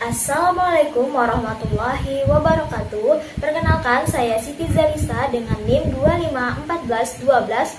Assalamualaikum warahmatullahi wabarakatuh. Perkenalkan, saya Siti Zalisa dengan NIM 2514120027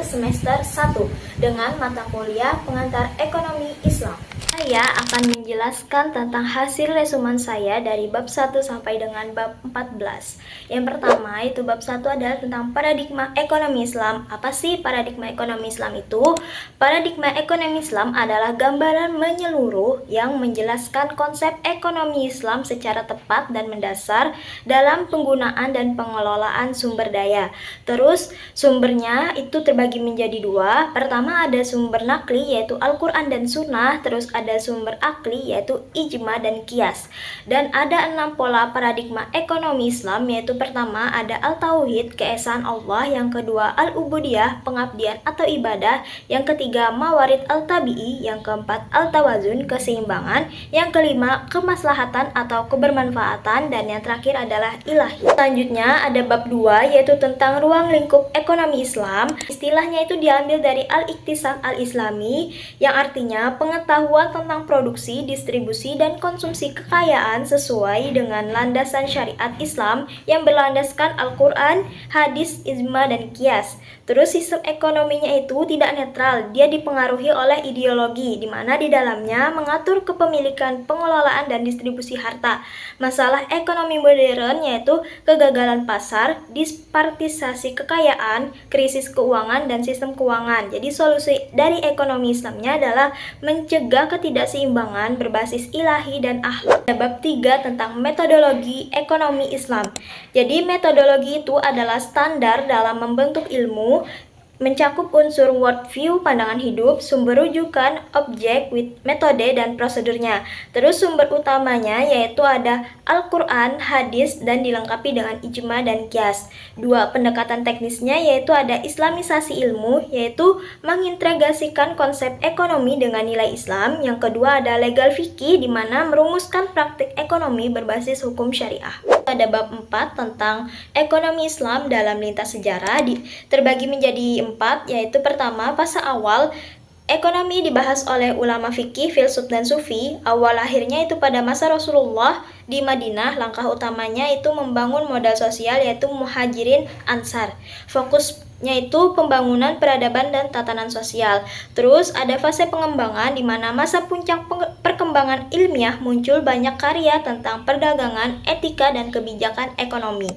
semester 1 dengan mata kuliah Pengantar Ekonomi Islam. Saya akan menjelaskan tentang hasil resumen saya dari bab 1 sampai dengan bab 14. Yang pertama itu bab 1 adalah tentang paradigma ekonomi Islam. Apa sih paradigma ekonomi Islam itu? Paradigma ekonomi Islam adalah gambaran menyeluruh yang menjelaskan konsep ekonomi Islam secara tepat dan mendasar dalam penggunaan dan pengelolaan sumber daya. Terus sumbernya itu terbagi menjadi dua. Pertama ada sumber nakli yaitu Al-Quran dan Sunnah. Terus ada sumber akli yaitu ijma dan kias. Dan ada 6 pola paradigma ekonomi Islam, yaitu pertama ada al-tauhid, keesaan Allah, yang kedua al-ubudiyah, pengabdian atau ibadah, yang ketiga mawarid al-tabi'i, yang keempat al-tawazun, keseimbangan, yang kelima kemaslahatan atau kebermanfaatan, dan yang terakhir adalah ilahi. Selanjutnya ada bab 2 yaitu tentang ruang lingkup ekonomi Islam. Istilahnya itu diambil dari al-iktisad al-islami, yang artinya pengetahuan tentang produksi, distribusi, dan konsumsi kekayaan sesuai dengan landasan syariat Islam yang berlandaskan Al-Quran, hadis, ijma, dan kias. Terus sistem ekonominya itu tidak netral, dia dipengaruhi oleh ideologi, di mana di dalamnya mengatur kepemilikan, pengelolaan, dan distribusi harta. Masalah ekonomi modern yaitu kegagalan pasar, dispartisasi kekayaan, krisis keuangan, dan sistem keuangan. Jadi solusi dari ekonomi Islamnya adalah mencegah ketidakseimbangan berbasis ilahi dan akhlak. Bab 3 tentang metodologi ekonomi Islam. Jadi metodologi itu adalah standar dalam membentuk ilmu, mencakup unsur worldview, pandangan hidup, sumber rujukan, objek, metode, dan prosedurnya. Terus sumber utamanya yaitu ada Al-Quran, hadis, dan dilengkapi dengan ijma dan kias. Dua pendekatan teknisnya yaitu ada islamisasi ilmu, yaitu mengintegrasikan konsep ekonomi dengan nilai Islam. Yang kedua ada legal fikih, di mana merumuskan praktik ekonomi berbasis hukum syariah. Ada bab 4 tentang ekonomi Islam dalam lintas sejarah, terbagi menjadi 4, yaitu pertama fase awal. Ekonomi dibahas oleh ulama fikih, filsuf, dan sufi. Awal akhirnya itu pada masa Rasulullah di Madinah. Langkah utamanya itu membangun modal sosial yaitu muhajirin ansar. Fokusnya itu pembangunan peradaban dan tatanan sosial. Terus ada fase pengembangan, di mana masa puncak perkembangan ilmiah, muncul banyak karya tentang perdagangan, etika, dan kebijakan ekonomi.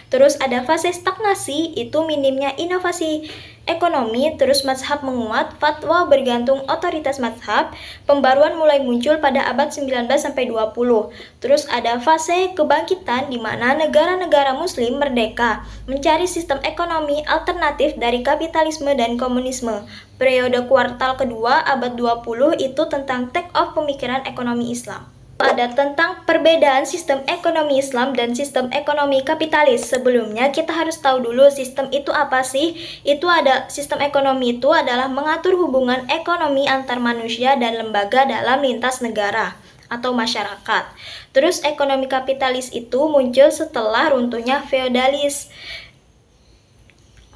Terus ada fase stagnasi, itu minimnya inovasi ekonomi. Terus mazhab menguat, fatwa bergantung otoritas mazhab. Pembaruan mulai muncul pada abad 19 sampai 20. Terus ada fase kebangkitan, di mana negara-negara muslim merdeka mencari sistem ekonomi alternatif dari kapitalisme dan komunisme. Periode kuartal kedua abad 20 itu tentang take off pemikiran ekonomi Islam. Ada tentang perbedaan sistem ekonomi Islam dan sistem ekonomi kapitalis. Sebelumnya kita harus tahu dulu sistem itu apa sih? Itu ada sistem ekonomi itu adalah mengatur hubungan ekonomi antar manusia dan lembaga dalam lintas negara atau masyarakat. Terus ekonomi kapitalis itu muncul setelah runtuhnya feodalis.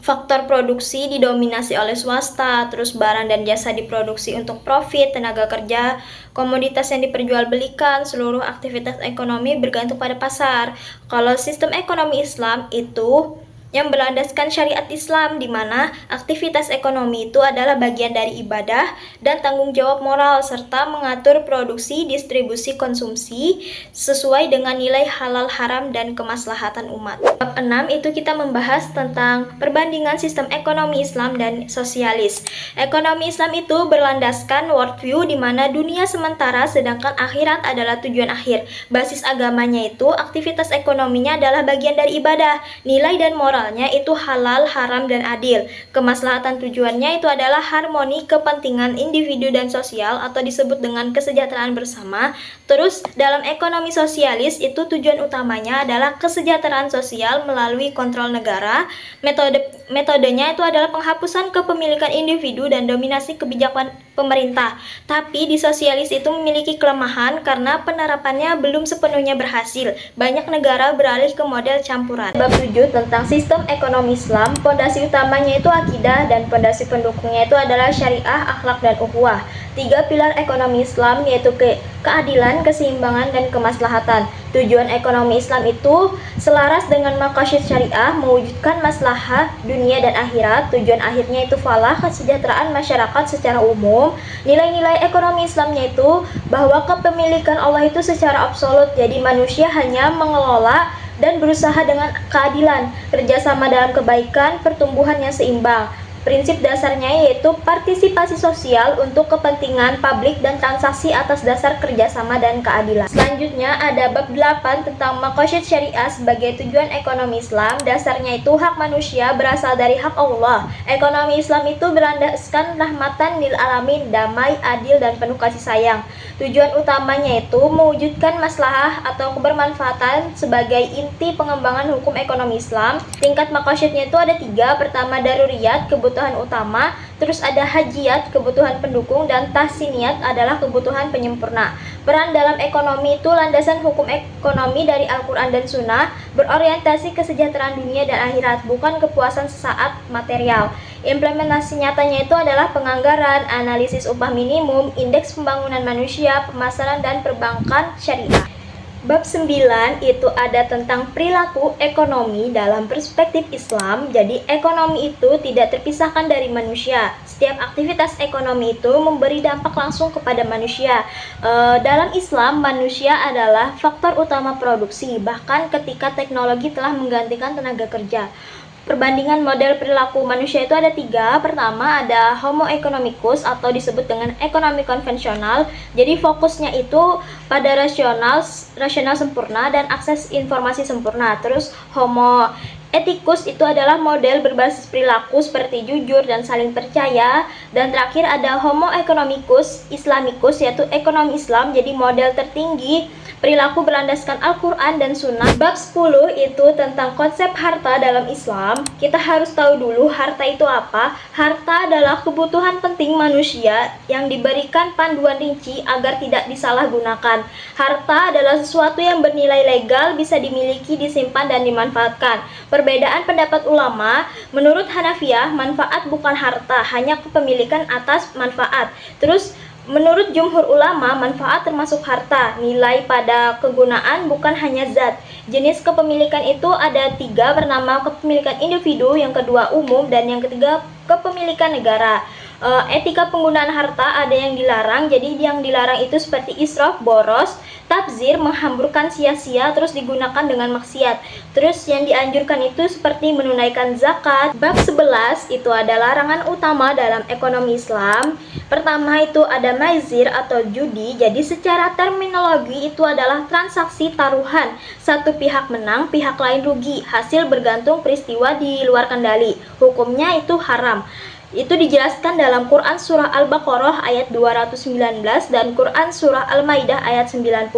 Faktor produksi didominasi oleh swasta, terus barang dan jasa diproduksi untuk profit, tenaga kerja, komoditas yang diperjualbelikan, seluruh aktivitas ekonomi bergantung pada pasar. Kalau sistem ekonomi Islam itu yang berlandaskan syariat Islam, di mana aktivitas ekonomi itu adalah bagian dari ibadah dan tanggung jawab moral, serta mengatur produksi, distribusi, konsumsi sesuai dengan nilai halal haram dan kemaslahatan umat. Bab 6 itu kita membahas tentang perbandingan sistem ekonomi Islam dan sosialis. Ekonomi Islam itu berlandaskan worldview, di mana dunia sementara sedangkan akhirat adalah tujuan akhir. Basis agamanya itu aktivitas ekonominya adalah bagian dari ibadah, nilai dan moral itu halal, haram, dan adil. Kemaslahatan tujuannya itu adalah harmoni kepentingan individu dan sosial atau disebut dengan kesejahteraan bersama. Terus dalam ekonomi sosialis itu tujuan utamanya adalah kesejahteraan sosial melalui kontrol negara. Metodenya itu adalah penghapusan kepemilikan individu dan dominasi kebijakan pemerintah. Tapi di sosialis itu memiliki kelemahan karena penerapannya belum sepenuhnya berhasil. Banyak negara beralih ke model campuran. Bab 7 tentang sistem ekonomi Islam, pondasi utamanya itu akidah dan pondasi pendukungnya itu adalah syariah, akhlak, dan ukhuwah. 3 pilar ekonomi Islam yaitu keadilan, keseimbangan, dan kemaslahatan. Tujuan ekonomi Islam itu selaras dengan maqasid syariah, mewujudkan maslahah dunia dan akhirat. Tujuan akhirnya itu falah, kesejahteraan masyarakat secara umum. Nilai-nilai ekonomi Islamnya itu bahwa kepemilikan Allah itu secara absolut, jadi manusia hanya mengelola dan berusaha dengan keadilan, kerjasama dalam kebaikan, pertumbuhan yang seimbang. Prinsip dasarnya yaitu partisipasi sosial untuk kepentingan publik dan transaksi atas dasar kerjasama dan keadilan. Selanjutnya ada bab 8 tentang maqasid syariah sebagai tujuan ekonomi Islam. Dasarnya itu hak manusia berasal dari hak Allah. Ekonomi Islam itu berlandaskan rahmatan lil alamin, damai, adil, dan penuh kasih sayang. Tujuan utamanya itu mewujudkan maslahah atau kebermanfaatan sebagai inti pengembangan hukum ekonomi Islam. Tingkat maqasidnya itu ada 3. Pertama daruriyat, kebutuhan utama, terus ada hajiyat, kebutuhan pendukung, dan tahsiniyat adalah kebutuhan penyempurna. Peran dalam ekonomi itu landasan hukum ekonomi dari Al-Quran dan Sunnah, berorientasi kesejahteraan dunia dan akhirat, bukan kepuasan sesaat material. Implementasi nyatanya itu adalah penganggaran, analisis upah minimum, indeks pembangunan manusia, pemasaran, dan perbankan syariah. Bab 9 itu ada tentang perilaku ekonomi dalam perspektif Islam. Jadi ekonomi itu tidak terpisahkan dari manusia. Setiap aktivitas ekonomi itu memberi dampak langsung kepada manusia. Dalam Islam, manusia adalah faktor utama produksi, bahkan ketika teknologi telah menggantikan tenaga kerja. Perbandingan model perilaku manusia itu ada 3. Pertama ada Homo economicus atau disebut dengan ekonomi konvensional. Jadi fokusnya itu pada rasional sempurna dan akses informasi sempurna. Terus Homo ethicus itu adalah model berbasis perilaku seperti jujur dan saling percaya. Dan terakhir ada Homo economicus Islamicus, yaitu ekonomi Islam, jadi model tertinggi perilaku berlandaskan Al-Quran dan Sunnah. Bab 10 itu tentang konsep harta dalam Islam. Kita harus tahu dulu harta itu apa. Harta adalah kebutuhan penting manusia yang diberikan panduan rinci agar tidak disalahgunakan. Harta adalah sesuatu yang bernilai legal, bisa dimiliki, disimpan, dan dimanfaatkan. Perbedaan pendapat ulama, menurut Hanafiyah, manfaat bukan harta, hanya kepemilikan atas manfaat. Terus menurut jumhur ulama, manfaat termasuk harta, nilai pada kegunaan bukan hanya zat. Jenis kepemilikan itu ada 3, bernama kepemilikan individu, yang kedua umum, dan yang ketiga kepemilikan negara. Etika penggunaan harta ada yang dilarang, jadi yang dilarang itu seperti israf, boros, tabzir, menghamburkan sia-sia, terus digunakan dengan maksiat. Terus yang dianjurkan itu seperti menunaikan zakat. Bab 11 itu ada larangan utama dalam ekonomi Islam. Pertama itu ada maizir atau judi, jadi secara terminologi itu adalah transaksi taruhan. Satu pihak menang, pihak lain rugi, hasil bergantung peristiwa di luar kendali. Hukumnya itu haram. Itu dijelaskan dalam Quran Surah Al-Baqarah ayat 219 dan Quran Surah Al-Maidah ayat 90.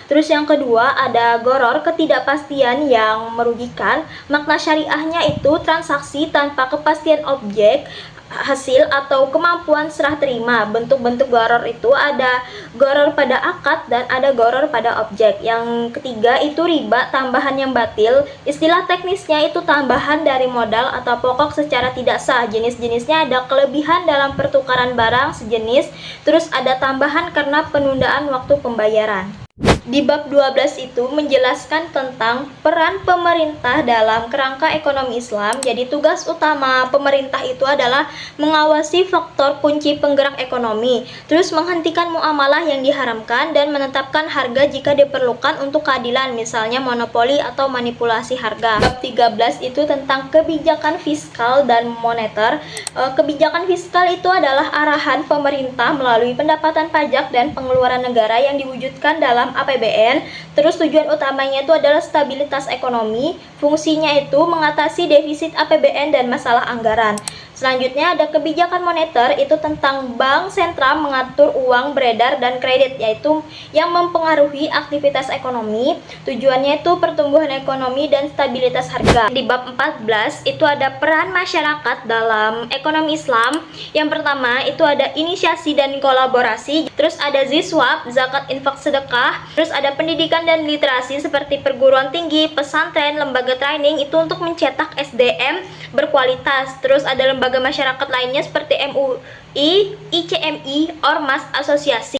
Terus yang kedua ada goror, ketidakpastian yang merugikan. Makna syariahnya itu transaksi tanpa kepastian objek, hasil, atau kemampuan serah terima. Bentuk-bentuk goror itu ada goror pada akad dan ada goror pada objek. Yang ketiga itu riba, tambahan yang batil. Istilah teknisnya itu tambahan dari modal atau pokok secara tidak sah. Jenis-jenisnya ada kelebihan dalam pertukaran barang sejenis, terus ada tambahan karena penundaan waktu pembayaran. Di bab 12 itu menjelaskan tentang peran pemerintah dalam kerangka ekonomi Islam. Jadi tugas utama pemerintah itu adalah mengawasi faktor kunci penggerak ekonomi, terus menghentikan muamalah yang diharamkan dan menetapkan harga jika diperlukan untuk keadilan, misalnya monopoli atau manipulasi harga. Bab 13 itu tentang kebijakan fiskal dan moneter. Kebijakan fiskal itu adalah arahan pemerintah melalui pendapatan pajak dan pengeluaran negara yang diwujudkan dalam APBN. Terus tujuan utamanya itu adalah stabilitas ekonomi. Fungsinya itu mengatasi defisit APBN dan masalah anggaran. Selanjutnya ada kebijakan moneter, itu tentang bank sentral mengatur uang beredar dan kredit, yaitu yang mempengaruhi aktivitas ekonomi. Tujuannya itu pertumbuhan ekonomi dan stabilitas harga. Di bab 14 itu ada peran masyarakat dalam ekonomi Islam. Yang pertama itu ada inisiasi dan kolaborasi, terus ada ziswab, zakat, infak, sedekah, terus ada pendidikan dan literasi seperti perguruan tinggi, pesantren, lembaga training itu untuk mencetak SDM berkualitas. Terus ada lembaga masyarakat lainnya seperti MUI, ICMI, Ormas, asosiasi.